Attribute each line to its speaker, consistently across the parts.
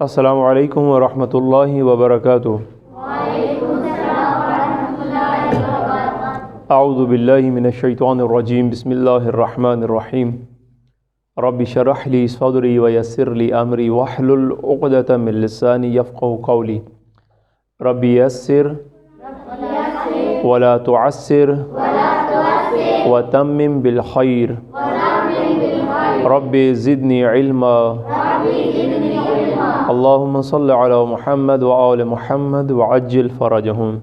Speaker 1: السلام علیکم ورحمۃ اللہ وبرکاتہ۔ اعوذ باللہ من الشیطان الرجیم، بسم اللہ الرحمن الرحیم۔ رب اشرح لی صدری ویسر لی امری واحلل عقدۃ من لسانی یفقہوا قولی۔ رب یسر ولا تعسر وتمم بالخیر، رب زدنی علما، اللہم صل علی محمد وآل محمد وعجل فرجہم۔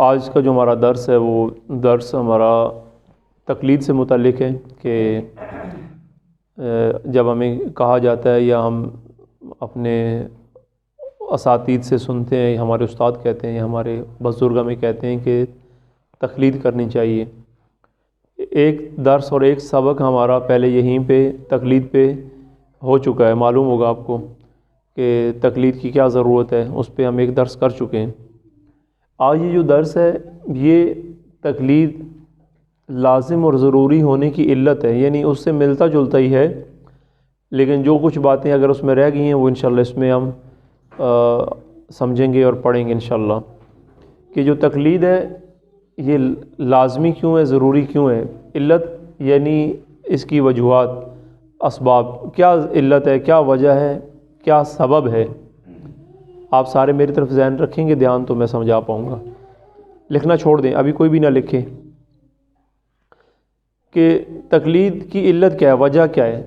Speaker 1: آج کا جو ہمارا درس ہے وہ درس ہمارا تقلید سے متعلق ہے کہ جب ہمیں کہا جاتا ہے یا ہم اپنے اساتید سے سنتے ہیں، ہمارے استاد کہتے ہیں یا ہمارے بزرگ ہمیں کہتے ہیں کہ تقلید کرنی چاہیے۔ ایک درس اور ایک سبق ہمارا پہلے یہیں پہ تقلید پہ ہو چکا ہے، معلوم ہوگا آپ کو کہ تقلید کی کیا ضرورت ہے، اس پہ ہم ایک درس کر چکے ہیں۔ آج یہ جو درس ہے یہ تقلید لازم اور ضروری ہونے کی علت ہے، یعنی اس سے ملتا جلتا ہی ہے، لیکن جو کچھ باتیں اگر اس میں رہ گئی ہیں وہ انشاءاللہ اس میں ہم سمجھیں گے اور پڑھیں گے انشاءاللہ کہ جو تقلید ہے یہ لازمی کیوں ہے، ضروری کیوں ہے۔ علت یعنی اس کی وجوہات، اسباب، کیا علت ہے، کیا وجہ ہے، کیا سبب ہے۔ آپ سارے میری طرف ذہن رکھیں گے دھیان تو میں سمجھا پاؤں گا۔ لکھنا چھوڑ دیں، ابھی کوئی بھی نہ لکھے کہ تقلید کی علت کیا ہے، وجہ کیا ہے،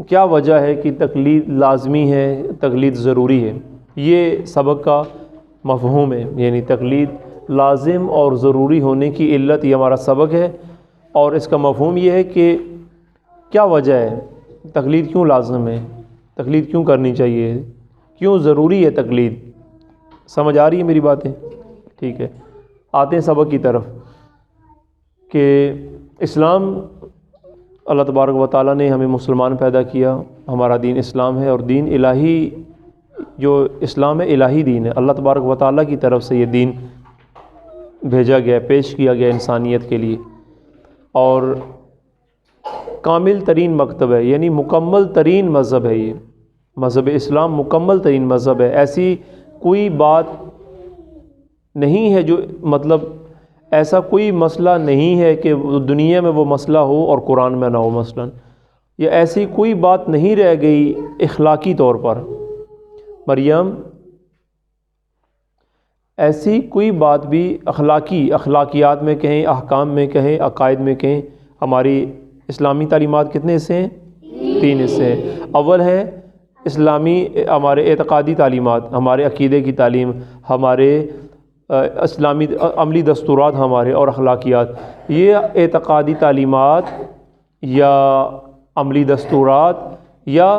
Speaker 1: کیا وجہ ہے کہ تقلید لازمی ہے، تقلید ضروری ہے۔ یہ سبق کا مفہوم ہے، یعنی تقلید لازم اور ضروری ہونے کی علت، یہ ہمارا سبق ہے، اور اس کا مفہوم یہ ہے کہ کیا وجہ ہے، تقلید کیوں لازم ہے، تقلید کیوں کرنی چاہیے، کیوں ضروری ہے تقلید۔ سمجھ آ رہی ہے میری باتیں؟ ٹھیک ہے، آتے ہیں سبق کی طرف کہ اسلام، اللہ تبارک و تعالیٰ نے ہمیں مسلمان پیدا کیا، ہمارا دین اسلام ہے، اور دین الہی، جو اسلام ہے الہی دین ہے، اللہ تبارک و تعالیٰ کی طرف سے یہ دین بھیجا گیا ہے، پیش کیا گیا انسانیت کے لیے، اور کامل ترین مکتب ہے، یعنی مکمل ترین مذہب ہے۔ یہ مذہب اسلام مکمل ترین مذہب ہے، ایسی کوئی بات نہیں ہے جو مطلب ایسا کوئی مسئلہ نہیں ہے کہ دنیا میں وہ مسئلہ ہو اور قرآن میں نہ ہو۔ مثلا یہ ایسی کوئی بات نہیں رہ گئی اخلاقی طور پر، مریم، ایسی کوئی بات بھی اخلاقیات میں کہیں، احکام میں کہیں، عقائد میں کہیں۔ ہماری اسلامی تعلیمات کتنے حصے ہیں؟ 3 حصے ہیں۔ اول ہے اسلامی ہمارے اعتقادی تعلیمات، ہمارے عقیدے کی تعلیم، ہمارے اسلامی عملی دستورات ہمارے، اور اخلاقیات۔ یہ اعتقادی تعلیمات یا عملی دستورات یا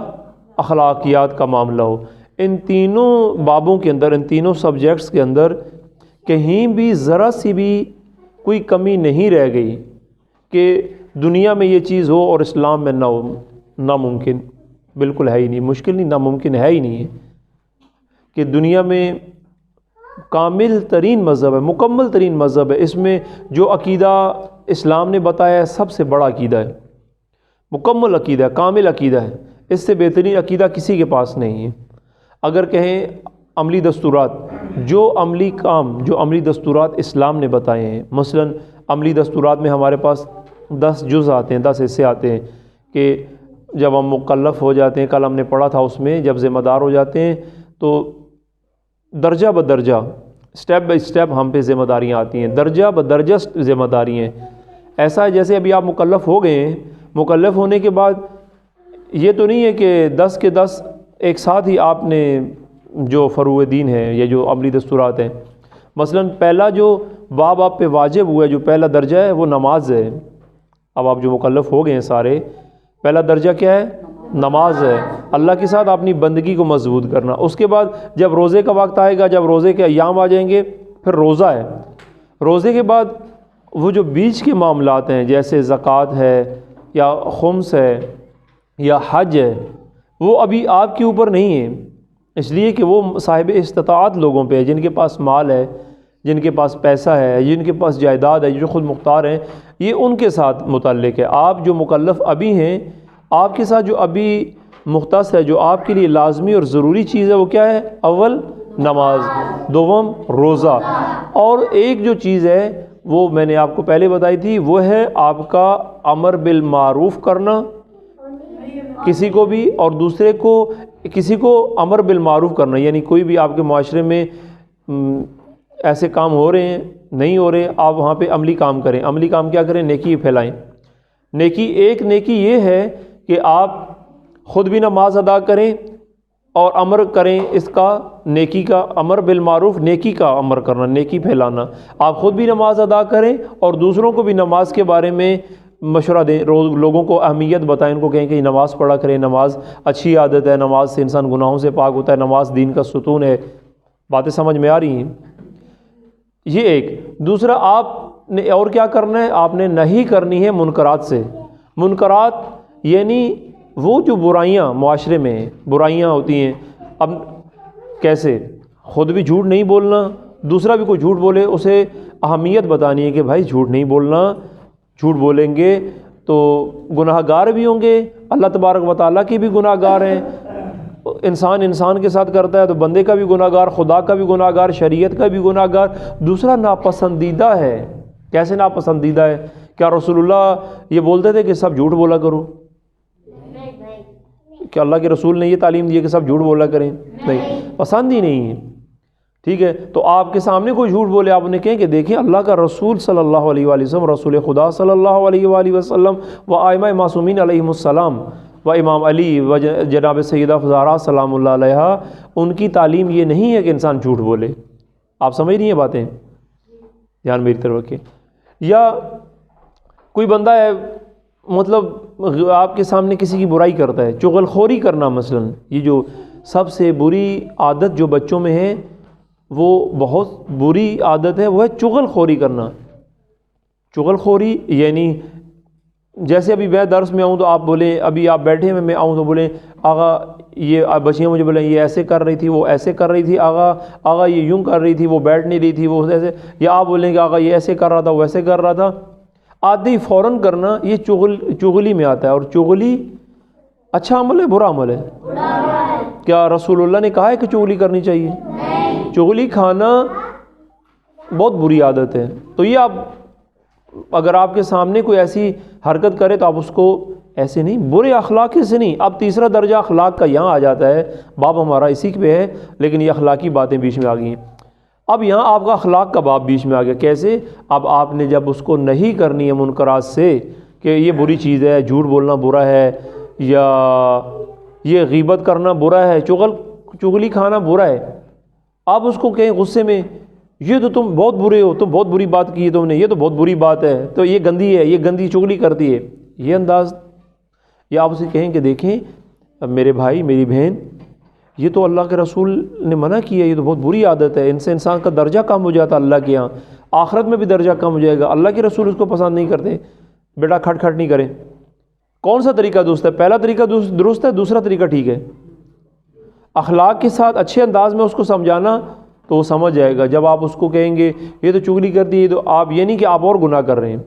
Speaker 1: اخلاقیات کا معاملہ ہو، ان تینوں بابوں کے اندر، ان تینوں سبجیکٹس کے اندر کہیں بھی ذرا سی بھی کوئی کمی نہیں رہ گئی کہ دنیا میں یہ چیز ہو اور اسلام میں نہ ہو۔ ناممکن، بالکل ہے ہی نہیں، مشکل نہیں، ناممکن ہے ہی نہیں ہے کہ دنیا میں کامل ترین مذہب ہے، مکمل ترین مذہب ہے، اس میں جو عقیدہ اسلام نے بتایا ہے سب سے بڑا عقیدہ ہے، مکمل عقیدہ ہے، کامل عقیدہ ہے، اس سے بہترین عقیدہ کسی کے پاس نہیں ہے۔ اگر کہیں عملی دستورات، جو عملی کام، جو عملی دستورات اسلام نے بتائے ہیں، مثلا عملی دستورات میں ہمارے پاس 10 جز آتے ہیں، 10 حصے آتے ہیں کہ جب ہم مکلف ہو جاتے ہیں، کل ہم نے پڑھا تھا اس میں، جب ذمہ دار ہو جاتے ہیں تو درجہ بدرجہ، سٹیپ بائی سٹیپ ہم پہ ذمہ داریاں آتی ہیں، درجہ بدرجہ ذمہ داریاں ہیں۔ ایسا ہے جیسے ابھی آپ مکلف ہو گئے ہیں، مکلف ہونے کے بعد یہ تو نہیں ہے کہ 10 کے 10 ایک ساتھ ہی آپ نے جو فروع دین ہے یا جو عملی دستورات ہیں، مثلا پہلا جو باب آپ پہ واجب ہوا ہے، جو پہلا درجہ ہے وہ نماز ہے۔ اب آپ جو مکلف ہو گئے ہیں سارے، پہلا درجہ کیا ہے؟ نماز ہے، اللہ کے ساتھ اپنی بندگی کو مضبوط کرنا۔ اس کے بعد جب روزے کا وقت آئے گا، جب روزے کے ایام آ جائیں گے، پھر روزہ ہے۔ روزے کے بعد وہ جو بیچ کے معاملات ہیں جیسے زکوٰۃ ہے یا خمس ہے یا حج ہے، وہ ابھی آپ کے اوپر نہیں ہے، اس لیے کہ وہ صاحب استطاعت لوگوں پہ ہے، جن کے پاس مال ہے، جن کے پاس پیسہ ہے، جن کے پاس جائیداد ہے، جو خود مختار ہیں، یہ ان کے ساتھ متعلق ہے۔ آپ جو مکلف ابھی ہیں، آپ کے ساتھ جو ابھی مختص ہے، جو آپ کے لیے لازمی اور ضروری چیز ہے، وہ کیا ہے؟ اول نماز، دوم روزہ، اور ایک جو چیز ہے وہ میں نے آپ کو پہلے بتائی تھی، وہ ہے آپ کا امر بالمعروف کرنا کسی کو بھی، اور دوسرے کو کسی کو امر بالمعروف کرنا، یعنی کوئی بھی آپ کے معاشرے میں ایسے کام ہو رہے ہیں، نہیں ہو رہے، آپ وہاں پہ عملی کام کریں۔ عملی کام کیا کریں؟ نیکی پھیلائیں۔ ایک نیکی یہ ہے کہ آپ خود بھی نماز ادا کریں اور امر کریں اس کا، نیکی کا، امر بالمعروف نیکی کا امر کرنا، نیکی پھیلانا۔ آپ خود بھی نماز ادا کریں اور دوسروں کو بھی نماز کے بارے میں مشورہ دیں، لوگوں کو اہمیت بتائیں، ان کو کہیں کہ نماز پڑھا کریں، نماز اچھی عادت ہے، نماز سے انسان گناہوں سے پاک ہوتا ہے، نماز دین کا ستون ہے۔ باتیں سمجھ میں آ رہی ہیں؟ یہ ایک۔ دوسرا، آپ نے اور کیا کرنا ہے؟ آپ نے نہیں کرنی ہے منکرات سے۔ منکرات یعنی وہ جو برائیاں معاشرے میں ہیں، برائیاں ہوتی ہیں۔ اب کیسے؟ خود بھی جھوٹ نہیں بولنا، دوسرا بھی کوئی جھوٹ بولے اسے اہمیت بتانی ہے کہ بھائی جھوٹ نہیں بولنا، جھوٹ بولیں گے تو گناہ گار بھی ہوں گے، اللہ تبارک و تعالیٰ کی بھی گناہ گار ہیں۔ انسان کے ساتھ کرتا ہے تو بندے کا بھی گناہ گار، خدا کا بھی گناہ گار، شریعت کا بھی گناہ گار۔ دوسرا ناپسندیدہ ہے۔ کیسے ناپسندیدہ ہے؟ کیا رسول اللہ یہ بولتے تھے کہ سب جھوٹ بولا کرو؟ کہ اللہ کے رسول نے یہ تعلیم دی ہے کہ سب جھوٹ بولا کریں؟ نہیں، پسند ہی نہیں ہے۔ ٹھیک ہے، تو آپ کے سامنے کوئی جھوٹ بولے، آپ انہیں کہیں کہ دیکھیں اللہ کا رسول صلی اللہ علیہ وآلہ وسلم، رسول خدا صلی اللہ علیہ وآلہ وسلم و ائمہ معصومین علیہم السلام و امام علی و جناب سیدہ زہرا سلام اللہ علیہا، ان کی تعلیم یہ نہیں ہے کہ انسان جھوٹ بولے۔ آپ سمجھ رہی ہیں باتیں؟ دھیان میری طرف رکھیں۔ یا کوئی بندہ ہے، مطلب آپ کے سامنے کسی کی برائی کرتا ہے، چغل خوری کرنا مثلا، یہ جو سب سے بری عادت جو بچوں میں ہے، وہ بہت بری عادت ہے، وہ ہے چغل خوری کرنا۔ چغل خوری یعنی جیسے ابھی میں درس میں آؤں تو آپ بولیں، ابھی آپ بیٹھے ہیں میں آؤں تو بولیں آغا یہ بچیاں مجھے بولیں یہ ایسے کر رہی تھی، وہ ایسے کر رہی تھی، آغا یہ یوں کر رہی تھی، وہ بیٹھ نہیں رہی تھی، وہ ایسے، یا آپ بولیں کہ آغا یہ ایسے کر رہا تھا، وہ ایسے کر رہا تھا۔ عادی فوراً کرنا یہ چغلی میں آتا ہے، اور چغلی اچھا عمل ہے برا عمل ہے؟ کیا رسول اللہ نے کہا ہے کہ چغلی کرنی چاہیے؟ چغلی کھانا بہت بری عادت ہے۔ تو یہ آپ اگر آپ کے سامنے کوئی ایسی حرکت کرے تو آپ اس کو ایسے نہیں، برے اخلاق سے نہیں۔ اب تیسرا درجہ اخلاق کا یہاں آ جاتا ہے، باب ہمارا اسی پہ ہے، لیکن یہ اخلاقی باتیں بیچ میں آ گئی ہیں۔ اب یہاں آپ کا اخلاق کا باب بیچ میں آ گیا۔ کیسے؟ اب آپ نے جب اس کو نہیں کرنی ہے منکرات سے، کہ یہ بری چیز ہے، جھوٹ بولنا برا ہے، یا یہ غیبت کرنا برا ہے، چغلی کھانا برا ہے، آپ اس کو کہیں غصے میں یہ تو تم بہت برے ہو، تم بہت بری بات کی ہے تم نے، یہ تو بہت بری بات ہے، تو یہ گندی ہے، یہ گندی چغلی کرتی ہے، یہ انداز، یا آپ اسے کہیں کہ دیکھیں میرے بھائی میری بہن، یہ تو اللہ کے رسول نے منع کیا ہے، یہ تو بہت بری عادت ہے، ان سے انسان کا درجہ کم ہو جاتا ہے اللہ کے یہاں، آخرت میں بھی درجہ کم ہو جائے گا، اللہ کے رسول اس کو پسند نہیں کرتے، بیٹا کھٹ کھٹ نہیں کریں۔ کون سا طریقہ درست ہے؟ پہلا طریقہ درست ہے، دوسرا طریقہ ٹھیک ہے؟ اخلاق کے ساتھ اچھے انداز میں اس کو سمجھانا تو وہ سمجھ جائے گا۔ جب آپ اس کو کہیں گے یہ تو چغلی کرتی ہے، تو آپ یہ نہیں کہ آپ اور گناہ کر رہے ہیں،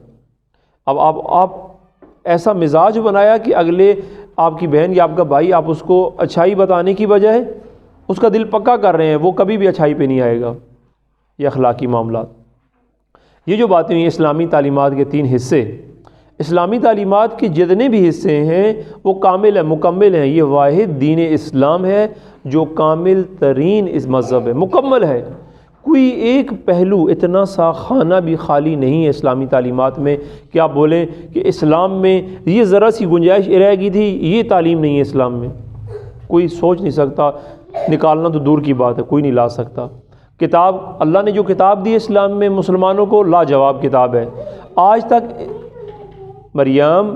Speaker 1: اب آپ ایسا مزاج بنایا کہ اگلے آپ کی بہن یا آپ کا بھائی، آپ اس کو اچھائی بتانے کی بجائے اس کا دل پکا کر رہے ہیں، وہ کبھی بھی اچھائی پہ نہیں آئے گا۔ یہ اخلاقی معاملات، یہ جو باتیں ہوئی اسلامی تعلیمات کے 3 حصے، اسلامی تعلیمات کے جتنے بھی حصے ہیں وہ کامل ہیں، مکمل ہیں۔ یہ واحد دین اسلام ہے جو کامل ترین اس مذہب ہے، مکمل ہے، کوئی ایک پہلو اتنا سا خانہ بھی خالی نہیں ہے اسلامی تعلیمات میں کہ آپ بولیں کہ اسلام میں یہ ذرا سی گنجائش رہ گئی تھی، یہ تعلیم نہیں ہے اسلام میں، کوئی سوچ نہیں سکتا، نکالنا تو دور کی بات ہے، کوئی نہیں لا سکتا۔ کتاب اللہ نے جو کتاب دی اسلام میں مسلمانوں کو، لاجواب کتاب ہے۔ آج تک مریم،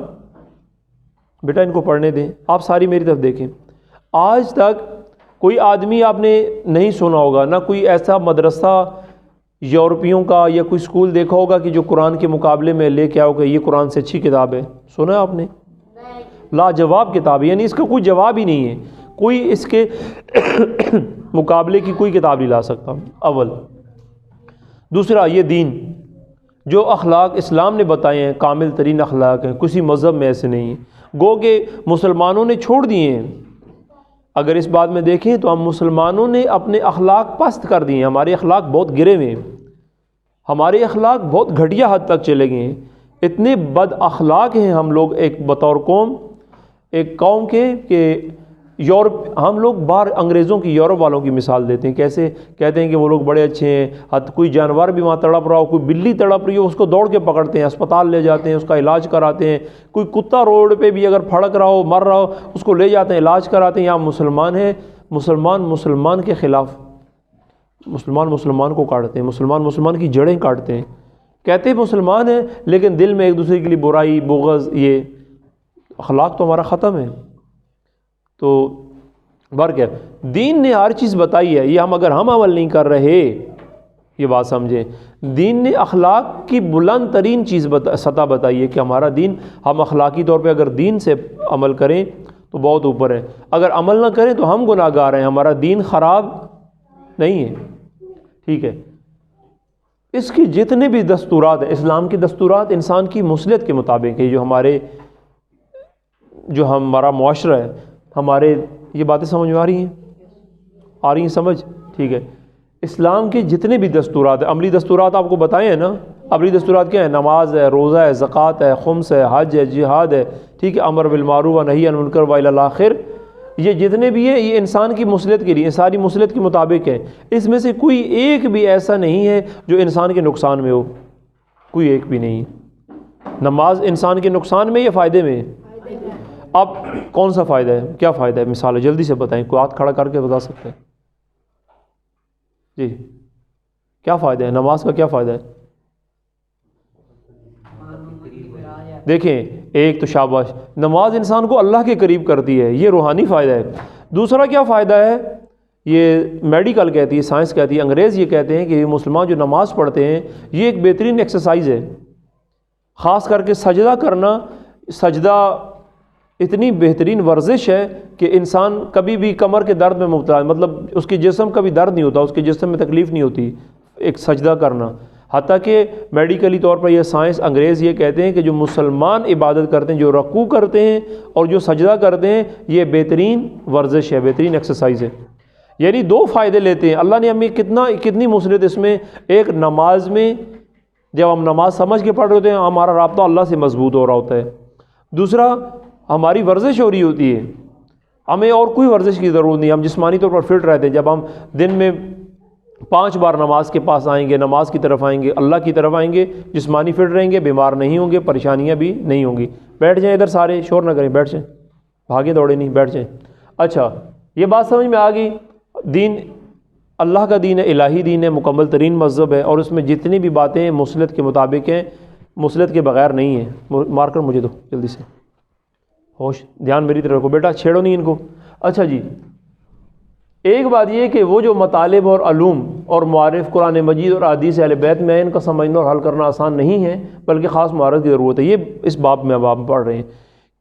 Speaker 1: بیٹا ان کو پڑھنے دیں، آپ ساری میری طرف دیکھیں، آج تک کوئی آدمی آپ نے نہیں سنا ہوگا، نہ کوئی ایسا مدرسہ یورپیوں کا یا کوئی سکول دیکھا ہوگا کہ جو قرآن کے مقابلے میں لے کے آؤ کہ یہ قرآن سے اچھی کتاب ہے، سنا ہے آپ نے؟ لاجواب کتاب ہے، یعنی اس کا کوئی جواب ہی نہیں ہے، کوئی اس کے مقابلے کی کوئی کتاب نہیں لا سکتا۔ اول دوسرا یہ دین، جو اخلاق اسلام نے بتائے ہیں کامل ترین اخلاق ہیں، کسی مذہب میں ایسے نہیں ہیں، گو کہ مسلمانوں نے چھوڑ دیے ہیں۔ اگر اس بات میں دیکھیں تو ہم مسلمانوں نے اپنے اخلاق پست کر دیے ہیں، ہمارے اخلاق بہت گرے ہوئے ہیں، ہمارے اخلاق بہت گھٹیا حد تک چلے گئے ہیں، اتنے بد اخلاق ہیں ہم لوگ ایک بطور قوم، ایک قوم کے کہ یورپ، ہم لوگ باہر انگریزوں کی، یورپ والوں کی مثال دیتے ہیں، کیسے کہتے ہیں کہ وہ لوگ بڑے اچھے ہیں، کوئی جانور بھی وہاں تڑپ رہا ہو، کوئی بلی تڑپ رہی ہو، اس کو دوڑ کے پکڑتے ہیں، اسپتال لے جاتے ہیں، اس کا علاج کراتے ہیں، کوئی کتا روڈ پہ بھی اگر پھڑک رہا ہو، مر رہا ہو، اس کو لے جاتے ہیں، علاج کراتے ہیں۔ یہاں مسلمان ہیں، مسلمان کے خلاف، مسلمان کو کاٹتے ہیں، مسلمان کی جڑیں کاٹتے ہیں، کہتے ہیں مسلمان ہیں لیکن دل میں ایک دوسرے کے لیے برائی، بغض، یہ اخلاق تو ہمارا ختم ہے۔ تو فرق ہے، دین نے ہر چیز بتائی ہے، یہ اگر ہم عمل نہیں کر رہے، یہ بات سمجھیں، دین نے اخلاق کی بلند ترین چیز سطح بتائی ہے کہ ہمارا دین، ہم اخلاقی طور پہ اگر دین سے عمل کریں تو بہت اوپر ہے، اگر عمل نہ کریں تو ہم گناہ گار ہیں، ہمارا دین خراب نہیں ہے، ٹھیک ہے۔ اس کی جتنے بھی دستورات ہیں، اسلام کی دستورات انسان کی مصلحت کے مطابق ہے، جو ہمارا معاشرہ ہے، ہمارے، یہ باتیں سمجھ میں آ رہی ہیں سمجھ، ٹھیک ہے۔ اسلام کے جتنے بھی دستورات ہیں، عملی دستورات آپ کو بتائے ہیں نا، عملی دستورات کیا ہیں؟ نماز ہے، روزہ ہے، زکوٰۃ ہے، خمس ہے، حج ہے، جہاد ہے، ٹھیک ہے، امر بالمعروف و نہی عن المنکر و الی الآخر، یہ جتنے بھی ہیں یہ انسان کی مصلحت کے لیے، ساری مصلحت کے مطابق ہے، اس میں سے کوئی ایک بھی ایسا نہیں ہے جو انسان کے نقصان میں ہو، کوئی ایک بھی نہیں۔ نماز انسان کے نقصان میں یا فائدے میں؟ اب کون سا فائدہ ہے؟ کیا فائدہ ہے؟ مثال ہے، جلدی سے بتائیں، کوئی ہاتھ کھڑا کر کے بتا سکتے ہیں؟ جی، کیا فائدہ ہے نماز کا؟ کیا فائدہ ہے؟ دیکھیں، ایک تو شاباش، نماز انسان کو اللہ کے قریب کرتی ہے، یہ روحانی فائدہ ہے۔ دوسرا کیا فائدہ ہے؟ یہ میڈیکل کہتی ہے، سائنس کہتی ہے، انگریز یہ کہتے ہیں کہ مسلمان جو نماز پڑھتے ہیں یہ ایک بہترین ایکسرسائز ہے، خاص کر کے سجدہ کرنا، سجدہ اتنی بہترین ورزش ہے کہ انسان کبھی بھی کمر کے درد میں مبتلا ہے، مطلب اس کے جسم کا بھی درد نہیں ہوتا، اس کے جسم میں تکلیف نہیں ہوتی ایک سجدہ کرنا، حتیٰ کہ میڈیکلی طور پر یہ سائنس، انگریز یہ کہتے ہیں کہ جو مسلمان عبادت کرتے ہیں، جو رکوع کرتے ہیں اور جو سجدہ کرتے ہیں، یہ بہترین ورزش ہے، بہترین ایکسرسائز ہے، یعنی دو فائدے لیتے ہیں۔ اللہ نے ہمیں کتنی مصلحت اس میں، ایک نماز میں جب ہم نماز سمجھ کے پڑھ رہے ہوتے ہیں ہمارا رابطہ اللہ سے مضبوط ہو رہا ہوتا ہے، دوسرا ہماری ورزش ہو رہی ہوتی ہے، ہمیں اور کوئی ورزش کی ضرورت نہیں، ہم جسمانی طور پر فٹ رہتے ہیں۔ جب ہم دن میں 5 بار نماز کے پاس آئیں گے، نماز کی طرف آئیں گے، اللہ کی طرف آئیں گے، جسمانی فٹ رہیں گے، بیمار نہیں ہوں گے، پریشانیاں بھی نہیں ہوں گی۔ بیٹھ جائیں ادھر، سارے شور نہ کریں، بیٹھ جائیں، بھاگیں دوڑیں نہیں، بیٹھ جائیں۔ اچھا، یہ بات سمجھ میں آ گئی، دین اللہ کا دین ہے، الہی دین ہے، مکمل ترین مذہب ہے، اور اس میں جتنی بھی باتیں مصلحت کے مطابق ہیں، مصلحت کے بغیر نہیں ہیں۔ مار کر مجھے دو جلدی سے، ہوش، دھیان میری طرف رکھو بیٹا، چھیڑو نہیں ان کو۔ اچھا جی، ایک بات یہ کہ وہ جو مطالب اور علوم اور معارف قرآن مجید اور احادیث اہل بیت میں، ان کا سمجھنا اور حل کرنا آسان نہیں ہے، بلکہ خاص مہارت کی ضرورت ہے۔ یہ اس باب میں اب آپ پڑھ رہے ہیں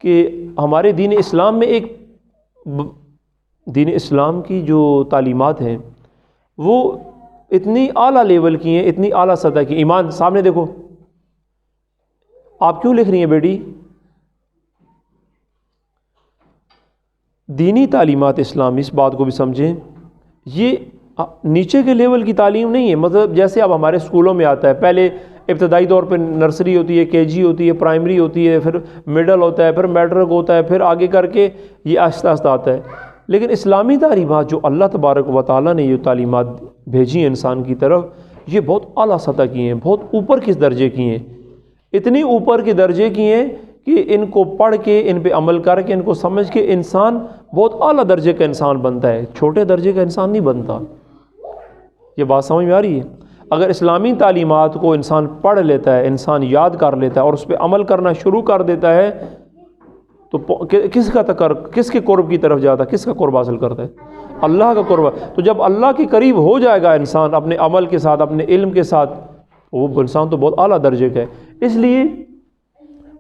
Speaker 1: کہ ہمارے دین اسلام میں دین اسلام کی جو تعلیمات ہیں وہ اتنی اعلیٰ لیول کی ہیں، اتنی اعلیٰ سطح کی۔ ایمان سامنے دیکھو، آپ کیوں لکھ رہی ہیں بیٹی؟ دینی تعلیمات اسلام، اس بات کو بھی سمجھیں، یہ نیچے کے لیول کی تعلیم نہیں ہے، مطلب جیسے اب ہمارے اسکولوں میں آتا ہے، پہلے ابتدائی طور پہ نرسری ہوتی ہے، کے جی ہوتی ہے، پرائمری ہوتی ہے، پھر مڈل ہوتا ہے، پھر میٹرک ہوتا ہے، پھر آگے کر کے یہ آہستہ آہستہ آتا ہے۔ لیکن اسلامی تعلیمات جو اللہ تبارک و تعالیٰ نے یہ تعلیمات بھیجی ہیں انسان کی طرف، یہ بہت اعلیٰ سطح کی ہیں، بہت اوپر کس درجے کی ہیں، اتنی اوپر کے درجے کی ہیں کہ ان کو پڑھ کے، ان پہ عمل کر کے، ان کو سمجھ کے انسان بہت اعلیٰ درجے کا انسان بنتا ہے، چھوٹے درجے کا انسان نہیں بنتا۔ یہ بات سمجھ میں آ رہی ہے؟ اگر اسلامی تعلیمات کو انسان پڑھ لیتا ہے، انسان یاد کر لیتا ہے اور اس پہ عمل کرنا شروع کر دیتا ہے تو کس کے قرب کی طرف جاتا ہے؟ کس کا قرب حاصل کرتا ہے؟ اللہ کا قرب۔ تو جب اللہ کے قریب ہو جائے گا انسان اپنے عمل کے ساتھ، اپنے علم کے ساتھ، وہ انسان تو بہت اعلیٰ درجے کا ہے۔ اس لیے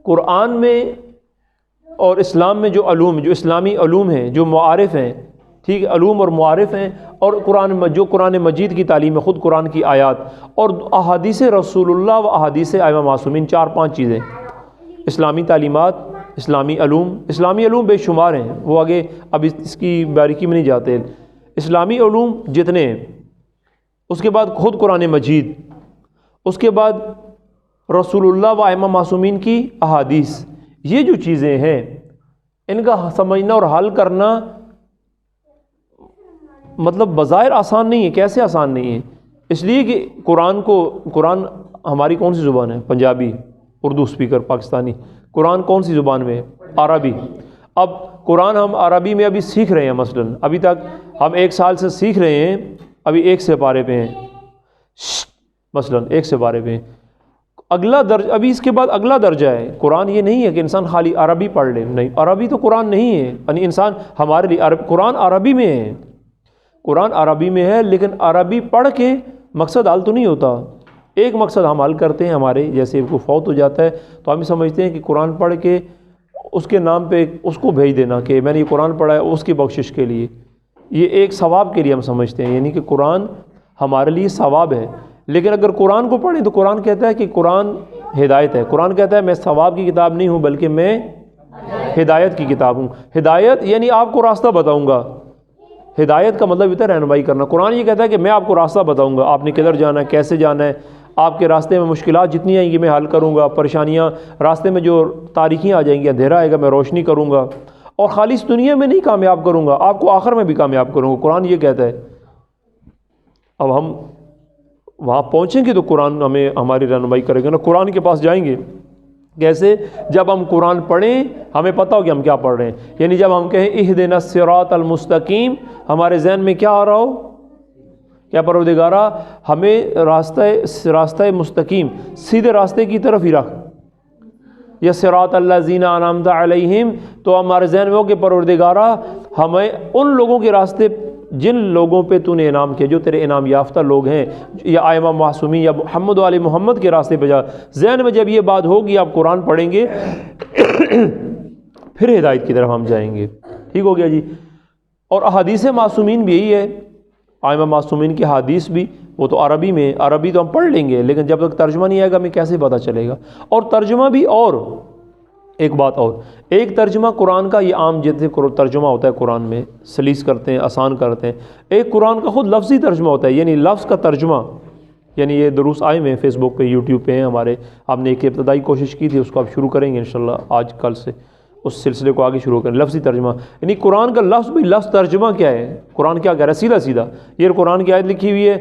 Speaker 1: قرآن میں اور اسلام میں جو علوم، جو اسلامی علوم ہیں، جو معارف ہیں، ٹھیک ہے، علوم اور معارف ہیں، اور جو قرآن مجید کی تعلیم ہے، خود قرآن کی آیات اور احادیث رسول اللہ و احادیث ائمہ معصومین، 4-5 چیزیں، اسلامی تعلیمات، اسلامی علوم بے شمار ہیں، وہ آگے اب اس کی باریکی میں نہیں جاتے۔ اسلامی علوم جتنے ہیں، اس کے بعد خود قرآن مجید، اس کے بعد رسول اللہ و ائمہ معصومین کی احادیث، یہ جو چیزیں ہیں ان کا سمجھنا اور حل کرنا مطلب بظاہر آسان نہیں ہے۔ کیسے آسان نہیں ہے؟ اس لیے کہ قرآن ہماری کون سی زبان ہے؟ پنجابی، اردو اسپیکر پاکستانی۔ قرآن کون سی زبان میں؟ عربی۔ اب قرآن ہم عربی میں ابھی سیکھ رہے ہیں، مثلاً ابھی تک ہم 1 سال سے سیکھ رہے ہیں، ابھی 1 سپارے پہ ہیں، مثلاً 1 سپارے پہ ہیں۔ اگلا درجہ، ابھی اس کے بعد اگلا درجہ ہے۔ قرآن یہ نہیں ہے کہ انسان خالی عربی پڑھ لے، نہیں، عربی تو قرآن نہیں ہے، یعنی انسان ہمارے لیے قرآن عربی میں ہے، قرآن عربی میں ہے، لیکن عربی پڑھ کے مقصد حل تو نہیں ہوتا۔ ایک مقصد ہم حل کرتے ہیں، ہمارے جیسے کوئی فوت ہو جاتا ہے تو ہم سمجھتے ہیں کہ قرآن پڑھ کے اس کے نام پہ اس کو بھیج دینا کہ میں نے یہ قرآن پڑھا ہے اس کی بخشش کے لیے، یہ ایک ثواب کے لیے ہم سمجھتے ہیں، یعنی کہ قرآن ہمارے لیے ثواب ہے۔ لیکن اگر قرآن کو پڑھیں تو قرآن کہتا ہے کہ قرآن ہدایت ہے، قرآن کہتا ہے میں ثواب کی کتاب نہیں ہوں بلکہ میں ہدایت کی کتاب ہوں۔ ہدایت یعنی آپ کو راستہ بتاؤں گا، ہدایت کا مطلب ہوتا ہے رہنمائی کرنا۔ قرآن یہ کہتا ہے کہ میں آپ کو راستہ بتاؤں گا، آپ نے کدھر جانا ہے، کیسے جانا ہے، آپ کے راستے میں مشکلات جتنی آئیں گی میں حل کروں گا، پریشانیاں راستے میں جو تاریکیاں آ جائیں گی، اندھیرا آئے گا میں روشنی کروں گا، اور خالص دنیا میں نہیں کامیاب کروں گا، آپ کو آخر میں بھی کامیاب کروں گا، قرآن یہ کہتا ہے۔ اب ہم وہاں پہنچیں گے تو قرآن ہمیں ہماری رہنمائی کرے گا نا، قرآن کے پاس جائیں گے کیسے؟ جب ہم قرآن پڑھیں ہمیں پتہ ہو کہ ہم کیا پڑھ رہے ہیں، یعنی جب ہم کہیں اہدنا الصراط المستقیم، ہمارے ذہن میں کیا آ رہا ہو؟ کیا پروردگارا ہمیں راستہ مستقیم، سیدھے راستے کی طرف ہی رکھ، یا صراط الذین انعمت علیہم، تو ہمارے ذہن میں ہو کہ پروردگارا ہمیں ان لوگوں کے راستے، جن لوگوں پہ تو نے انعام کیا، جو تیرے انعام یافتہ لوگ ہیں، یا ائمہ معصومین یا محمد و آل محمد کے راستے پہ جا۔ ذہن میں جب یہ بات ہوگی آپ قرآن پڑھیں گے پھر ہدایت کی طرف ہم جائیں گے۔ ٹھیک ہو گیا جی۔ اور احادیث معصومین بھی یہی ہے، ائمہ معصومین کی حدیث بھی، وہ تو عربی میں، عربی تو ہم پڑھ لیں گے لیکن جب تک ترجمہ نہیں آئے گا ہمیں کیسے پتہ چلے گا؟ اور ترجمہ بھی، اور ایک بات اور، ایک ترجمہ قرآن کا یہ عام جیسے ترجمہ ہوتا ہے قرآن میں، سلیس کرتے ہیں، آسان کرتے ہیں، ایک قرآن کا خود لفظی ترجمہ ہوتا ہے، یعنی لفظ کا ترجمہ، یعنی یہ دروس آئے ہوئے ہیں فیس بک پہ، یوٹیوب پہ ہیں ہمارے، آپ نے ایک ابتدائی کوشش کی تھی، اس کو آپ شروع کریں گے انشاءاللہ آج کل سے، اس سلسلے کو آگے شروع کریں، لفظی ترجمہ، یعنی قرآن کا لفظ بھی، لفظ ترجمہ کیا ہے، قرآن کیا کہہ رہا ہے سیدھا سیدھا، یہ قرآن کی آیت لکھی ہوئی ہے،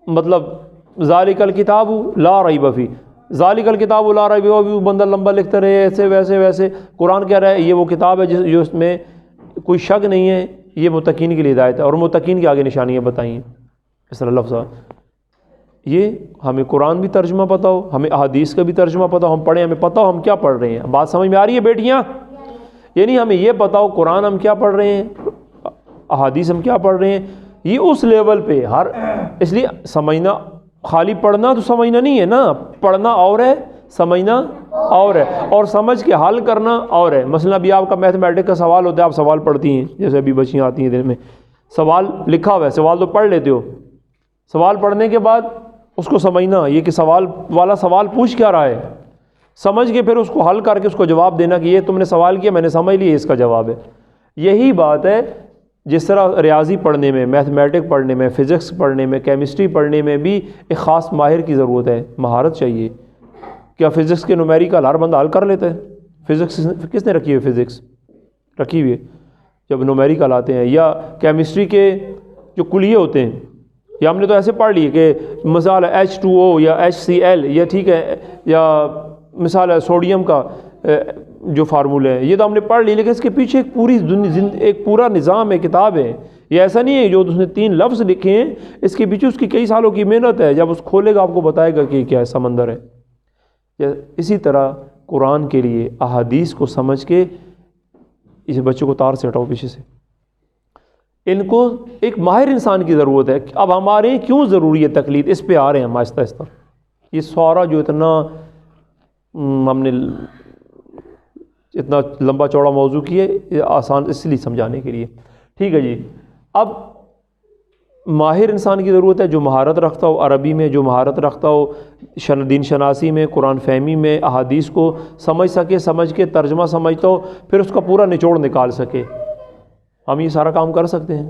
Speaker 1: مطلب ذالک الکتاب لا ریب فیہ، ذالک الکتاب لا ریب فیہ، بندہ لمبا لکھتا رہے ایسے ویسے، قرآن کہہ رہا ہے یہ وہ کتاب ہے جو اس میں کوئی شک نہیں ہے، یہ متقین کے لیے ہدایت ہے، اور متقین کے آگے نشانیاں بتائیں، اس طرح لفظ۔ یہ ہمیں قرآن بھی ترجمہ پتہ ہو، ہمیں احادیث کا بھی ترجمہ پتہ ہو، ہم پڑھیں، ہمیں پتہ ہو ہم کیا پڑھ رہے ہیں۔ بات سمجھ میں آ رہی ہے بیٹیاں؟ یعنی ہمیں یہ پتہ ہو قرآن ہم کیا پڑھ رہے ہیں، احادیث ہم کیا پڑھ رہے ہیں، یہ اس لیول پہ اس لیے سمجھنا، خالی پڑھنا تو سمجھنا نہیں ہے نا، پڑھنا اور ہے، سمجھنا اور ہے، اور سمجھ کے حل کرنا اور ہے۔ مثلا ابھی آپ کا میتھمیٹک کا سوال ہوتا ہے، آپ سوال پڑھتی ہیں، جیسے ابھی بچیاں آتی ہیں دن میں، سوال لکھا ہوا ہے، سوال تو پڑھ لیتے ہو، سوال پڑھنے کے بعد اس کو سمجھنا، یہ کہ سوال والا سوال پوچھ کیا رہا ہے، سمجھ کے پھر اس کو حل کر کے اس کو جواب دینا کہ یہ تم نے سوال کیا میں نے سمجھ لیا، اس کا جواب ہے۔ یہی بات ہے جس طرح ریاضی پڑھنے میں، میتھمیٹک پڑھنے میں، فزکس پڑھنے میں، کیمسٹری پڑھنے میں بھی ایک خاص ماہر کی ضرورت ہے، مہارت چاہیے۔ کیا فزکس کے نومیریکل ہر بندہ حل کر لیتا ہے؟ فزکس کس نے رکھی ہوئی؟ فزکس رکھی ہوئی ہے جب نومیریکل آتے ہیں، یا کیمسٹری کے جو کلیے ہوتے ہیں، یا ہم نے تو ایسے پڑھ لیے کہ مثال ہے H2O یا HCl، یا ٹھیک ہے، یا مثال ہے سوڈیم کا جو فارمولے ہیں، یہ تو ہم نے پڑھ لی، لیکن اس کے پیچھے ایک پورا نظام ہے، کتاب ہے۔ یہ ایسا نہیں ہے جو اس نے 3 لفظ لکھے ہیں، اس کے پیچھے اس کی کئی سالوں کی محنت ہے، جب اس کھولے گا آپ کو بتائے گا کہ کیا سمندر ہے۔ اسی طرح قرآن کے لیے احادیث کو سمجھ کے، اس بچے کو تار سے ہٹاؤ پیچھے سے، ان کو ایک ماہر انسان کی ضرورت ہے۔ اب ہمارے کیوں ضروری ہے تقلید، اس پہ آ رہے ہیں ہم آہستہ آہستہ۔ یہ سارا جو اتنا ہم نے اتنا لمبا چوڑا موضوع کیے آسان اس لیے سمجھانے کے لیے. ٹھیک ہے جی. اب ماہر انسان کی ضرورت ہے جو مہارت رکھتا ہو عربی میں، جو مہارت رکھتا ہو دین شناسی میں، قرآن فہمی میں، احادیث کو سمجھ سکے، سمجھ کے ترجمہ سمجھتا ہو، پھر اس کا پورا نچوڑ نکال سکے. ہم یہ سارا کام کر سکتے ہیں؟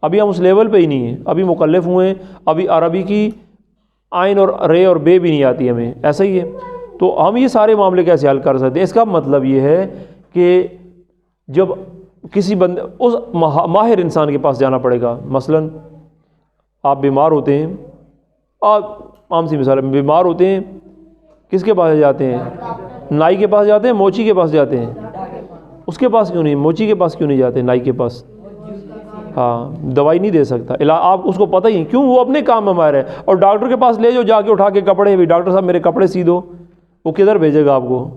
Speaker 1: ابھی ہم اس لیول پہ ہی نہیں ہیں، ابھی مکلف ہوئے ہیں، ابھی عربی کی عین اور رے اور بے بھی نہیں آتی ہمیں. ایسا ہی ہے. تو ہم یہ سارے معاملے کیسے حل کر سکتے ہیں؟ اس کا مطلب یہ ہے کہ جب کسی بندے اس ماہر انسان کے پاس جانا پڑے گا. مثلاً آپ بیمار ہوتے ہیں، آپ عام سی مثال ہے، بیمار ہوتے ہیں، کس کے پاس جاتے ہیں؟ نائی کے پاس جاتے ہیں، موچی کے پاس جاتے ہیں. اس کے پاس کیوں نہیں، موچی کے پاس کیوں نہیں جاتے، نائی کے پاس؟ ہاں، دوائی نہیں دے سکتا، آپ اس کو پتہ ہی نہیں، کیوں؟ وہ اپنے کام میں ماہر ہے. اور ڈاکٹر کے پاس لے جاؤ، جا کے اٹھا کے کپڑے، بھی ڈاکٹر صاحب میرے کپڑے سی دو، وہ کدھر بھیجے گا آپ کو؟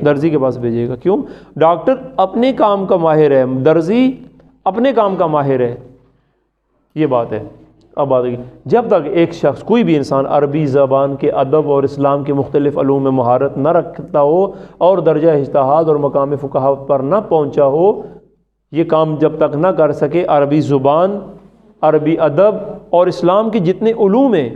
Speaker 1: درزی کے پاس بھیجے گا. کیوں؟ ڈاکٹر اپنے کام کا ماہر ہے، درزی اپنے کام کا ماہر ہے. یہ بات ہے. اب بات ہے جب تک ایک شخص، کوئی بھی انسان عربی زبان کے ادب اور اسلام کے مختلف علوم میں مہارت نہ رکھتا ہو اور درجہ اجتہاد اور مقام فقہا پر نہ پہنچا ہو، یہ کام جب تک نہ کر سکے، عربی زبان، عربی ادب اور اسلام کے جتنے علوم ہیں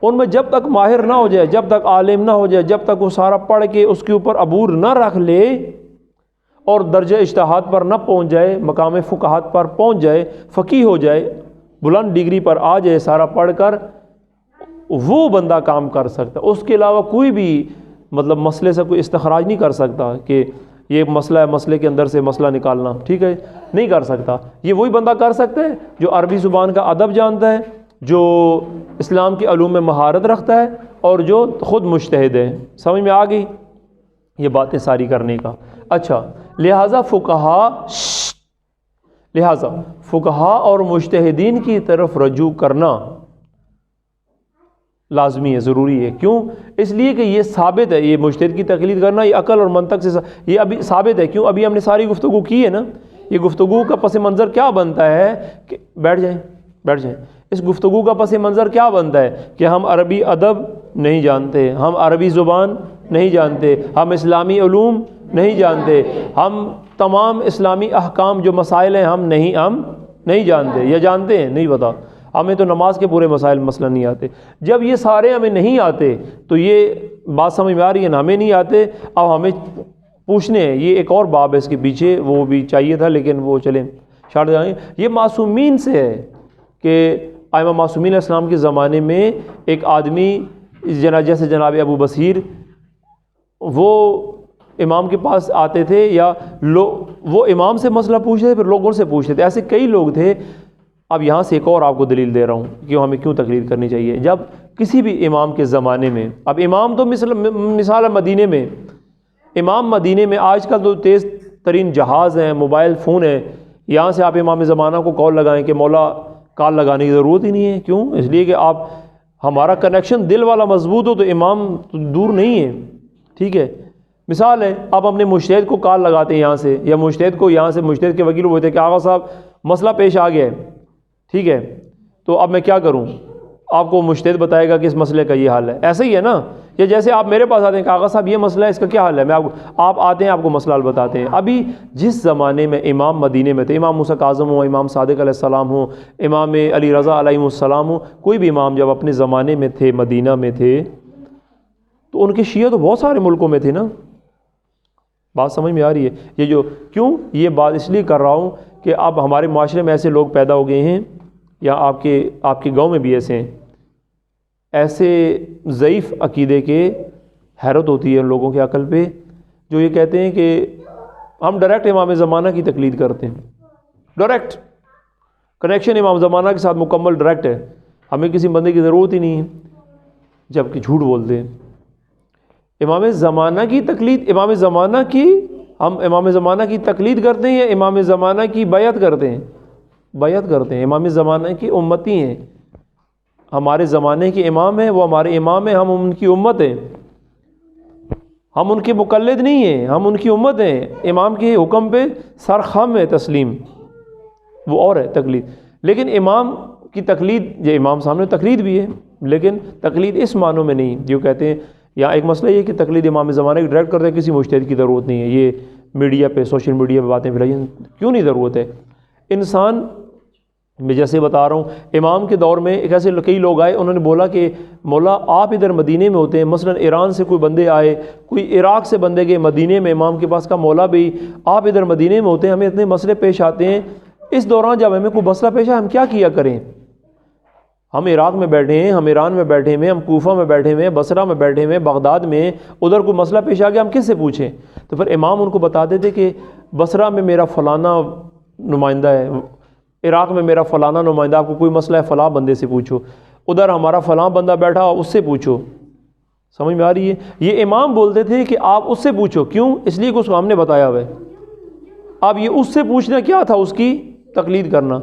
Speaker 1: ان میں جب تک ماہر نہ ہو جائے، جب تک عالم نہ ہو جائے، جب تک وہ سارا پڑھ کے اس کے اوپر عبور نہ رکھ لے اور درجہ اجتہاد پر نہ پہنچ جائے، مقام فقہات پر پہنچ جائے، فقیہ ہو جائے، بلند ڈگری پر آ جائے سارا پڑھ کر، وہ بندہ کام کر سکتا. اس کے علاوہ کوئی بھی مطلب مسئلے سے کوئی استخراج نہیں کر سکتا کہ یہ مسئلہ ہے، مسئلے کے اندر سے مسئلہ نکالنا، ٹھیک ہے، نہیں کر سکتا. یہ وہی بندہ کر سکتا ہے جو عربی زبان کا ادب جانتا ہے، جو اسلام کے علوم میں مہارت رکھتا ہے اور جو خود مجتہد ہے. سمجھ میں آ گئی یہ باتیں ساری کرنے کا؟ اچھا، لہٰذا فقہا اور مجتہدین کی طرف رجوع کرنا لازمی ہے، ضروری ہے. کیوں؟ اس لیے کہ یہ ثابت ہے، یہ مجتہد کی تقلید کرنا یہ عقل اور منطق سے یہ ابھی ثابت ہے. کیوں؟ ابھی ہم نے ساری گفتگو کی ہے نا. یہ گفتگو کا پس منظر کیا بنتا ہے کہ بیٹھ جائیں. اس گفتگو کا پس منظر کیا بنتا ہے کہ ہم عربی ادب نہیں جانتے، ہم عربی زبان نہیں جانتے، ہم اسلامی علوم نہیں جانتے، ہم تمام اسلامی احکام جو مسائل ہیں ہم نہیں جانتے، یا جانتے ہیں نہیں پتا. ہمیں تو نماز کے پورے مسائل مثلا نہیں آتے. جب یہ سارے ہمیں نہیں آتے تو یہ بات سمجھ میں آ رہی ہے نا، ہمیں نہیں آتے، اب ہمیں پوچھنے ہیں. یہ ایک اور باب ہے اس کے پیچھے، وہ بھی چاہیے تھا لیکن وہ چلیں چھاڑ جائیں. یہ معصومین سے ہے کہ ائمہ معصومین علیہ السلام کے زمانے میں ایک آدمی جیسے جناب ابو بصیر، وہ امام کے پاس آتے تھے، یا وہ امام سے مسئلہ پوچھتے تھے، پھر لوگوں سے پوچھتے تھے. ایسے کئی لوگ تھے. اب یہاں سے ایک اور آپ کو دلیل دے رہا ہوں کہ ہمیں کیوں تقلید کرنی چاہیے. جب کسی بھی امام کے زمانے میں، اب امام تو مثال ہے مدینے میں، امام مدینے میں آج کل تو تیز ترین جہاز ہیں، موبائل فون ہیں، یہاں سے آپ امام زمانہ کو کال لگائیں کہ مولا کال لگانے کی ضرورت ہی نہیں ہے. کیوں؟ اس لیے کہ آپ ہمارا کنیکشن دل والا مضبوط ہو تو امام تو دور نہیں ہے. ٹھیک ہے، مثال ہے آپ اپنے مجتہد کو کال لگاتے ہیں یہاں سے، یا مجتہد کو یہاں سے، مجتہد کے وکیل ہوتے ہیں کہ آغا صاحب مسئلہ پیش آ گیا ہے، ٹھیک ہے، تو اب میں کیا کروں؟ آپ کو مجتہد بتائے گا کہ اس مسئلے کا یہ حل ہے. ایسا ہی ہے نا. یا جیسے آپ میرے پاس آتے ہیں کہ آغا صاحب یہ مسئلہ ہے، اس کا کیا حل ہے، آپ آتے ہیں، آپ کو مسئلہ حل بتاتے ہیں. ابھی جس زمانے میں امام مدینے میں تھے، امام موسیٰ کاظم ہوں، امام صادق علیہ السلام ہوں، امام علی رضا علیہ السلام ہوں، کوئی بھی امام جب اپنے زمانے میں تھے، مدینہ میں تھے، تو ان کے شیعہ تو بہت سارے ملکوں میں تھے نا. بات سمجھ میں آ رہی ہے؟ یہ جو کیوں یہ بات اس لیے کر رہا ہوں کہ اب ہمارے معاشرے میں ایسے لوگ پیدا ہو گئے ہیں، یا آپ کے گاؤں میں بھی ایسے ہیں، ایسے ضعیف عقیدے کے، حیرت ہوتی ہے ان لوگوں کے عقل پہ، جو یہ کہتے ہیں کہ ہم ڈائریکٹ امام زمانہ کی تقلید کرتے ہیں. ڈائریکٹ کنیکشن امام زمانہ کے ساتھ مکمل ڈائریکٹ ہے، ہمیں کسی بندے کی ضرورت ہی نہیں ہے. جبکہ جھوٹ بولتے ہیں. امام زمانہ کی تقلید، امام زمانہ کی، ہم امام زمانہ کی تقلید کرتے ہیں یا امام زمانہ کی بیعت کرتے ہیں؟ بیعت کرتے ہیں. امام زمانہ کی امتی ہیں، ہمارے زمانے کے امام ہیں، وہ ہمارے امام ہیں، ہم ان کی امت ہیں، ہم ان کے مقلد نہیں ہیں، ہم ان کی امت ہیں. امام کے حکم پہ سر خم ہے تسلیم، وہ اور ہے تقلید. لیکن امام کی تقلید، یہ امام سامنے تقلید بھی ہے، لیکن تقلید اس معنوں میں نہیں جو کہتے ہیں یا ایک مسئلہ یہ کہ تقلید امام زمانہ کی ڈائریکٹ کرتے ہیں، کسی مجتہد کی ضرورت نہیں ہے، یہ میڈیا پہ سوشل میڈیا پہ باتیں پھیلائی، کیوں نہیں ضرورت ہے؟ انسان، میں جیسے بتا رہا ہوں، امام کے دور میں ایک ایسے کئی لوگ آئے، انہوں نے بولا کہ مولا آپ ادھر مدینے میں ہوتے ہیں، مثلا ایران سے کوئی بندے آئے، کوئی عراق سے بندے گئے مدینے میں امام کے پاس، کا مولا بھی آپ ادھر مدینے میں ہوتے ہیں، ہمیں اتنے مسئلے پیش آتے ہیں، اس دوران جب ہمیں کوئی مسئلہ پیش آئے ہم کیا کیا کریں؟ ہم عراق میں بیٹھے ہیں، ہم ایران میں بیٹھے ہوئے ہیں، ہم کوفہ میں بیٹھے ہوئے ہیں، بصرہ میں بیٹھے ہوئے ہیں، بغداد میں، ادھر کوئی مسئلہ پیش آ گیا ہم کس سے پوچھیں؟ تو پھر امام ان کو بتاتے تھے کہ بصرہ میں میرا فلانا نمائندہ ہے، عراق میں میرا فلانا نمائندہ، آپ کو کوئی مسئلہ ہے فلاں بندے سے پوچھو، ادھر ہمارا فلاں بندہ بیٹھا اس سے پوچھو۔ سمجھ میں آ رہی ہے؟ یہ امام بولتے تھے کہ آپ اس سے پوچھو، کیوں؟ اس لیے کہ اس کو ہم نے بتایا ہوا ہے۔ اب یہ اس سے پوچھنا کیا تھا؟ اس کی تقلید کرنا۔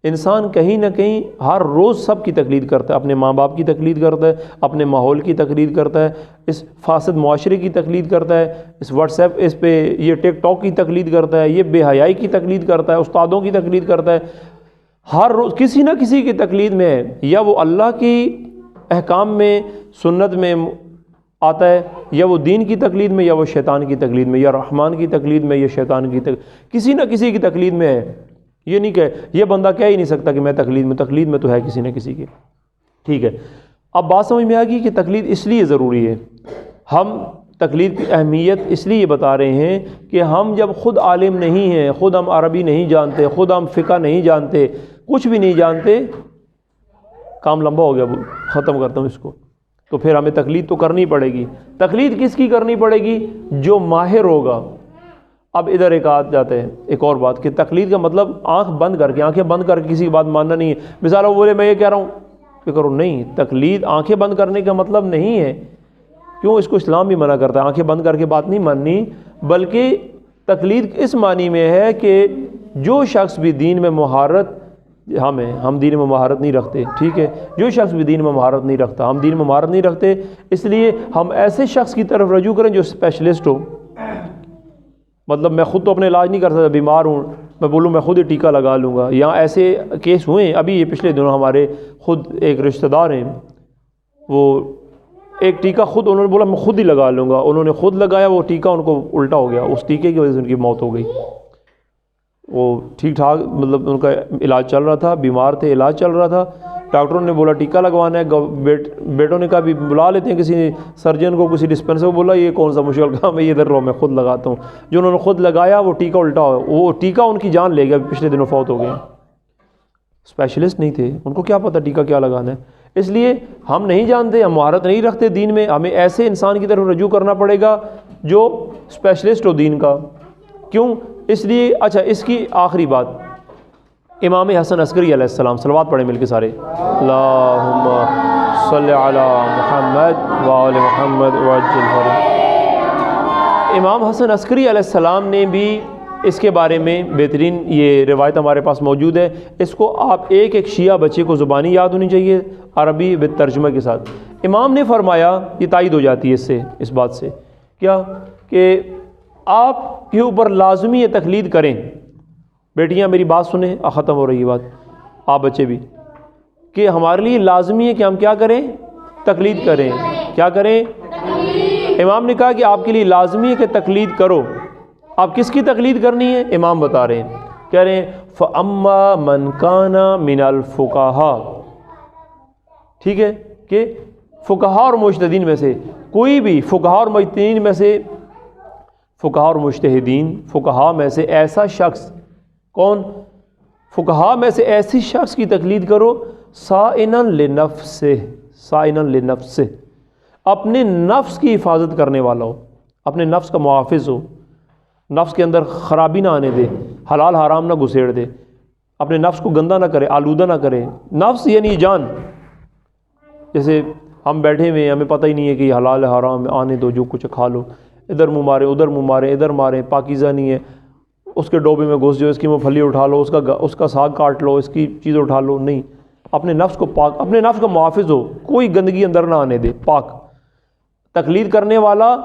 Speaker 1: انسان کہیں نہ کہیں ہر روز سب کی تقلید کرتا ہے، اپنے ماں باپ کی تقلید کرتا ہے، اپنے ماحول کی تقلید کرتا ہے، اس فاسد معاشرے کی تقلید کرتا ہے، اس واٹس ایپ، اس پہ یہ ٹک ٹاک کی تقلید کرتا ہے، یہ بے حیائی کی تقلید کرتا ہے، استادوں کی تقلید کرتا ہے، ہر روز کسی نہ کسی کی تقلید میں ہے، یا وہ اللہ کی احکام میں سنت میں آتا ہے، یا وہ دین کی تقلید میں، یا وہ شیطان کی تقلید میں، یا رحمان کی تقلید میں، یا شیطان کی کسی نہ کسی کی تقلید میں ہے۔ یہ نہیں کہ یہ بندہ کہہ ہی نہیں سکتا کہ میں تقلید میں تو ہے کسی نہ کسی کے۔ ٹھیک ہے، اب بات سمجھ میں آ گئی کہ تقلید اس لیے ضروری ہے۔ ہم تقلید کی اہمیت اس لیے بتا رہے ہیں کہ ہم جب خود عالم نہیں ہیں، خود ہم عربی نہیں جانتے، خود ہم فقہ نہیں جانتے، کچھ بھی نہیں جانتے، کام لمبا ہو گیا، ختم کرتا ہوں اس کو، تو پھر ہمیں تقلید تو کرنی پڑے گی۔ تقلید کس کی کرنی پڑے گی؟ جو ماہر ہوگا۔ اب ادھر ایک آ جاتے ہیں ایک اور بات کہ تقلید کا مطلب آنکھیں بند کر کے کسی کی بات ماننا نہیں ہے۔ مثال وہ بولے میں یہ کہہ رہا ہوں کہ کرو، نہیں، تقلید آنکھیں بند کرنے کا مطلب نہیں ہے۔ کیوں؟ اس کو اسلام بھی منع کرتا ہے، آنکھیں بند کر کے بات نہیں ماننی، بلکہ تقلید اس معنی میں ہے کہ جو شخص بھی دین میں مہارت، ہم دین میں مہارت نہیں رکھتے، ٹھیک ہے، جو شخص بھی دین میں مہارت نہیں رکھتا، ہم دین میں مہارت نہیں رکھتے، اس لیے ہم ایسے شخص کی طرف رجوع کریں جو اسپیشلسٹ ہو۔ مطلب میں خود تو اپنے علاج نہیں کر سکتا، بیمار ہوں، میں بولوں میں خود ہی ٹیکہ لگا لوں گا۔ یہاں ایسے کیس ہوئے ہیں، ابھی یہ پچھلے دنوں ہمارے خود ایک رشتہ دار ہیں، وہ ایک ٹیکہ خود انہوں نے بولا میں خود ہی لگا لوں گا، انہوں نے خود لگایا، وہ ٹیکہ ان کو الٹا ہو گیا، اس ٹیکے کی وجہ سے ان کی موت ہو گئی۔ وہ ٹھیک ٹھاک مطلب ان کا علاج چل رہا تھا، بیمار تھے، علاج چل رہا تھا، ڈاکٹروں نے بولا ٹیکہ لگوانا ہے، بیٹوں نے کہا بھی بلا لیتے ہیں کسی سرجن کو، کسی ڈسپینسر کو، بولا یہ کون سا مشکل کام ہے، یہ ادھر رہو میں خود لگاتا ہوں۔ جو انہوں نے خود لگایا وہ ٹیکہ الٹا ہو، وہ ٹیکہ ان کی جان لے گیا، پچھلے دنوں فوت ہو گئے۔ اسپیشلسٹ نہیں تھے، ان کو کیا پتہ ٹیکہ کیا لگانا ہے۔ اس لیے ہم نہیں جانتے، ہم مہارت نہیں رکھتے دین میں، ہمیں ایسے انسان کی طرف رجوع کرنا پڑے گا جو اسپیشلسٹ ہو دین کا۔ کیوں؟ اس لیے اچھا، اس کی آخری بات، امام حسن عسکری علیہ السلام، صلوات پڑھیں مل کے سارے، اللہم صلی علی محمد وآل محمد وعجل فرجہ۔ امام حسن عسکری علیہ السلام نے بھی اس کے بارے میں بہترین یہ روایت ہمارے پاس موجود ہے، اس کو آپ ایک ایک شیعہ بچے کو زبانی یاد ہونی چاہیے، عربی ترجمہ کے ساتھ۔ امام نے فرمایا، یہ تائید ہو جاتی ہے اس بات سے، کیا کہ آپ کے اوپر لازمی یہ تقلید کریں۔ بیٹیاں میری بات سنیں، ختم ہو رہی ہے بات، آپ بچے بھی، کہ ہمارے لیے لازمی ہے کہ ہم کیا کریں؟ تقلید کریں۔ کیا کریں؟ امام نے کہا کہ آپ کے لیے لازمی ہے کہ تقلید کرو۔ آپ کس کی تقلید کرنی ہے؟ امام بتا رہے ہیں، کہہ رہے ہیں فَأَمَّا مَنْ كَانَ مِنَ الْفُقَهَاءِ، ٹھیک ہے، کہ فقہاء اور مجتہدین میں سے کوئی بھی، فقہاء اور مجتہدین میں سے، فقہاء اور مجتہدین، فقہاء میں سے ایسا شخص، کون؟ فقہاء میں سے ایسی شخص کی تقلید کرو، صائناً لنفسہ، صائناً لنفسہ، اپنے نفس کی حفاظت کرنے والا ہو، اپنے نفس کا محافظ ہو، نفس کے اندر خرابی نہ آنے دے، حلال حرام نہ گھسیڑ دے، اپنے نفس کو گندہ نہ کرے، آلودہ نہ کرے۔ نفس یعنی جان، جیسے ہم بیٹھے ہوئے ہیں، ہمیں پتہ ہی نہیں ہے کہ یہ حلال حرام آنے دو، جو کچھ کھا لو، ادھر منہ مارے، ادھر منہ مارے، ادھر مارے، پاکیزہ نہیں ہے، اس کے ڈوبے میں گھس جو، اس کی مونگ پھلی اٹھا لو، اس کا ساگ کاٹ لو، اس کی چیز اٹھا لو، نہیں، اپنے نفس کو پاک، اپنے نفس کا محافظ ہو، کوئی گندگی اندر نہ آنے دے، پاک۔ تقلید کرنے والا،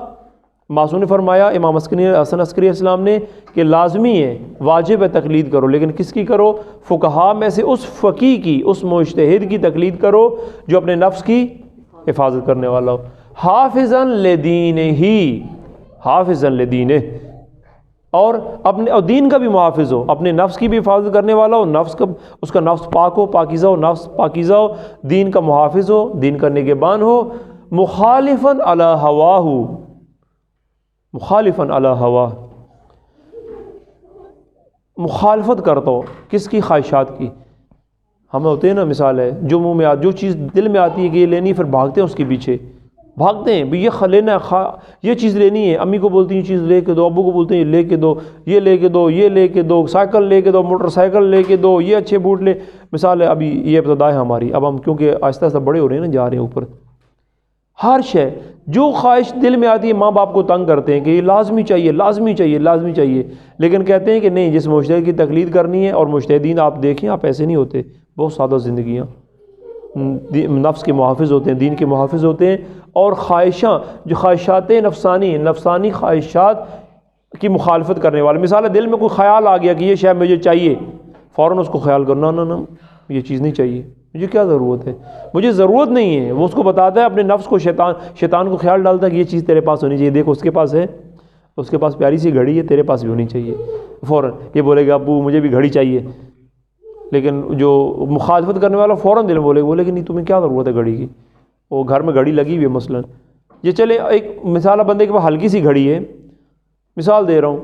Speaker 1: معصوم نے فرمایا امام حسن عسکری السلام نے کہ لازمی ہے، واجب ہے تقلید کرو، لیکن کس کی کرو؟ فقہاء میں سے اس فقیہ کی، اس مجتہد کی تقلید کرو جو اپنے نفس کی حفاظت کرنے والا ہو۔ حافظاً لدینہ، حافظاً لدینہ، اور اپنے اور دین کا بھی محافظ ہو، اپنے نفس کی بھی حفاظت کرنے والا ہو، نفس کا اس کا نفس پاک ہو، پاکیزہ ہو، نفس پاکیزہ ہو، دین کا محافظ ہو، دین کا نگہبان ہو، مخالفاً علی ہواہ، مخالفاً علی ہواہ، مخالفت کرتا ہو کس کی؟ خواہشات کی۔ ہمیں ہوتے ہیں نا، مثال ہے جو منہ میں جو چیز دل میں آتی ہے کہ یہ لینی، پھر بھاگتے ہیں اس کے پیچھے، بھاگتے ہیں بھی یہ لینا ہے، یہ چیز لینی ہے، امی کو بولتی ہیں یہ چیز لے کے دو، ابو کو بولتے ہیں یہ لے کے دو، یہ لے کے دو، یہ لے کے دو، سائیکل لے کے دو، موٹر سائیکل لے کے دو، یہ اچھے بوٹ لے، مثال ہے ابھی یہ ابتدا ہے ہماری، اب ہم کیونکہ آہستہ آہستہ بڑے ہو رہے ہیں نا، جا رہے ہیں اوپر، ہر شے جو خواہش دل میں آتی ہے ماں باپ کو تنگ کرتے ہیں کہ یہ لازمی چاہیے، لازمی چاہیے، لازمی چاہیے، لیکن کہتے ہیں کہ نہیں، جس مجتہد کی تقلید کرنی ہے، اور مجتہدین آپ دیکھیں آپ ایسے نہیں ہوتے، بہت سادہ زندگیاں، نفس کے محافظ ہوتے ہیں، دین کے محافظ ہوتے ہیں، اور خواہشاں جو خواہشات نفسانی خواہشات کی مخالفت کرنے والے، مثال ہے دل میں کوئی خیال آ گیا کہ یہ شے مجھے چاہیے، فوراً اس کو خیال کرنا، نہ یہ چیز نہیں چاہیے، مجھے کیا ضرورت ہے، مجھے ضرورت نہیں ہے، وہ اس کو بتاتا ہے اپنے نفس کو، شیطان کو خیال ڈالتا ہے کہ یہ چیز تیرے پاس ہونی چاہیے، دیکھو اس کے پاس ہے، اس کے پاس پیاری سی گھڑی ہے، تیرے پاس بھی ہونی چاہیے، فوراً یہ بولے گا ابو مجھے بھی گھڑی چاہیے، لیکن جو مخالفت کرنے والا فوراً دل میں بولے کہ نہیں تمہیں کیا ضرورت ہے گھڑی کی، وہ گھر میں گھڑی لگی ہوئی ہے مثلاً، یہ چلے ایک مثال بندے کے پاس ہلکی سی گھڑی ہے، مثال دے رہا ہوں،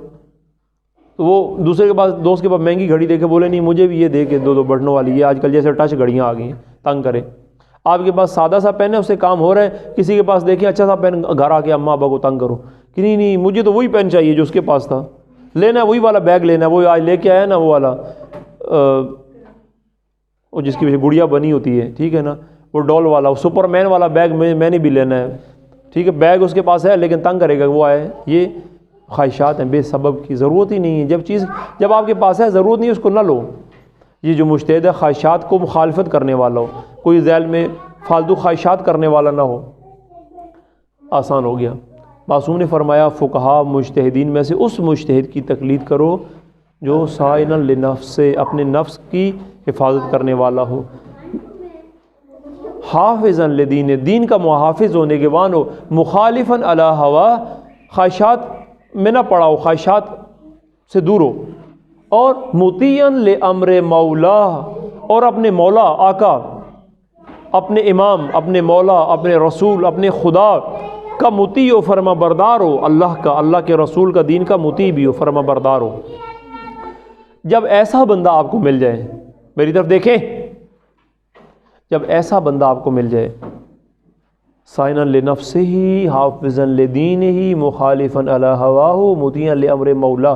Speaker 1: تو وہ دوسرے کے پاس دوست کے پاس مہنگی گھڑی دے کے بولے نہیں مجھے بھی یہ دے کے دو بٹنوں والی، یہ آج کل جیسے ٹچ گھڑیاں آ گئی ہیں، تنگ کرے، آپ کے پاس سادہ سا پین ہے اس سے کام ہو رہا ہے، کسی کے پاس دیکھیں اچھا سا پین، گھر آ کے اماں ابا کو تنگ کرو کہ نہیں مجھے تو وہی پین چاہیے جو اس کے پاس تھا، لینا ہے وہی والا بیگ لینا ہے، وہ آج لے کے آیا نا وہ والا، وہ جس کی وجہ گڑیا بنی ہوتی ہے، ٹھیک ہے نا، وہ ڈول والا، وہ سپر مین والا بیگ میں نے بھی لینا ہے، ٹھیک ہے، بیگ اس کے پاس ہے لیکن تنگ کرے گا وہ آئے، یہ خواہشات ہیں بے سبب کی، ضرورت ہی نہیں ہے، جب آپ کے پاس ہے ضرورت نہیں ہے اس کو نہ لو، یہ جو مجتہد ہے خواہشات کو مخالفت کرنے والا ہو، کوئی ذیل میں فالتو خواہشات کرنے والا نہ ہو، آسان ہو گیا۔ معصوم نے فرمایا فقہا مجتہدین میں سے اس مجتہد کی تقلید کرو جو سائنا لنفس سے اپنے نفس کی حفاظت کرنے والا ہو، حافظاً لدین، دین کا محافظ ہونے کے وان ہو، مخالفاً علی ہوا، خواہشات میں نہ پڑا ہو، خواہشات سے دور ہو، اور مطیعاً لامر مولا، اور اپنے مولا آقا، اپنے امام، اپنے مولا، اپنے رسول، اپنے خدا کا مطیع و فرما بردار ہو، اللہ کے رسول کا دین کا مطیع بھی ہو، فرما بردار ہو۔ جب ایسا بندہ آپ کو مل جائے، میری طرف دیکھیں، جب ایسا بندہ آپ کو مل جائے، سائنا لنفسہ حافظا لدینہ مخالفا علی ہواہ مطیعا لامر مولا،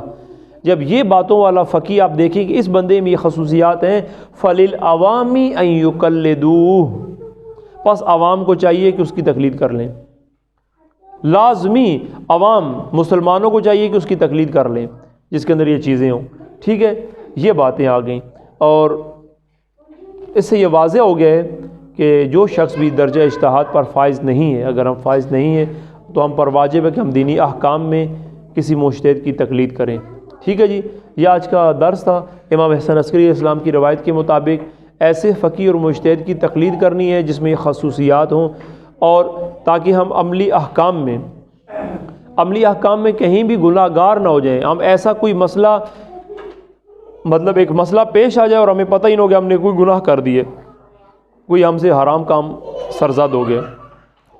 Speaker 1: جب یہ باتوں والا فقیہ آپ دیکھیں کہ اس بندے میں یہ خصوصیات ہیں، فللعوام ان یقلدوہ، پس عوام کو چاہیے کہ اس کی تقلید کر لیں، لازمی عوام مسلمانوں کو چاہیے کہ اس کی تقلید کر لیں جس کے اندر یہ چیزیں ہوں، ٹھیک ہے، یہ باتیں آ گئیں، اور اس سے یہ واضح ہو گیا ہے کہ جو شخص بھی درجہ اجتہاد پر فائز نہیں ہے، اگر ہم فائز نہیں ہیں تو ہم پر واجب ہے کہ ہم دینی احکام میں کسی مجتہد کی تقلید کریں، ٹھیک ہے جی۔ یہ آج کا درس تھا۔ امام حسن عسکری علیہ السلام کی روایت کے مطابق ایسے فقیہ اور مجتہد کی تقلید کرنی ہے جس میں یہ خصوصیات ہوں، اور تاکہ ہم عملی احکام میں کہیں بھی گناہ گار نہ ہو جائیں، ہم ایسا کوئی مسئلہ، مطلب ایک مسئلہ پیش آ جائے اور ہمیں پتہ ہی نہ ہو کہ ہم نے کوئی گناہ کر دیے، کوئی ہم سے حرام کام سرزد ہو گیا،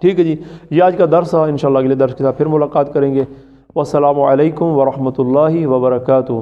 Speaker 1: ٹھیک ہے جی۔ یہ آج کا درس ہے، انشاءاللہ اگلے درس کے ساتھ پھر ملاقات کریں گے۔ والسلام علیکم ورحمۃ اللہ وبرکاتہ۔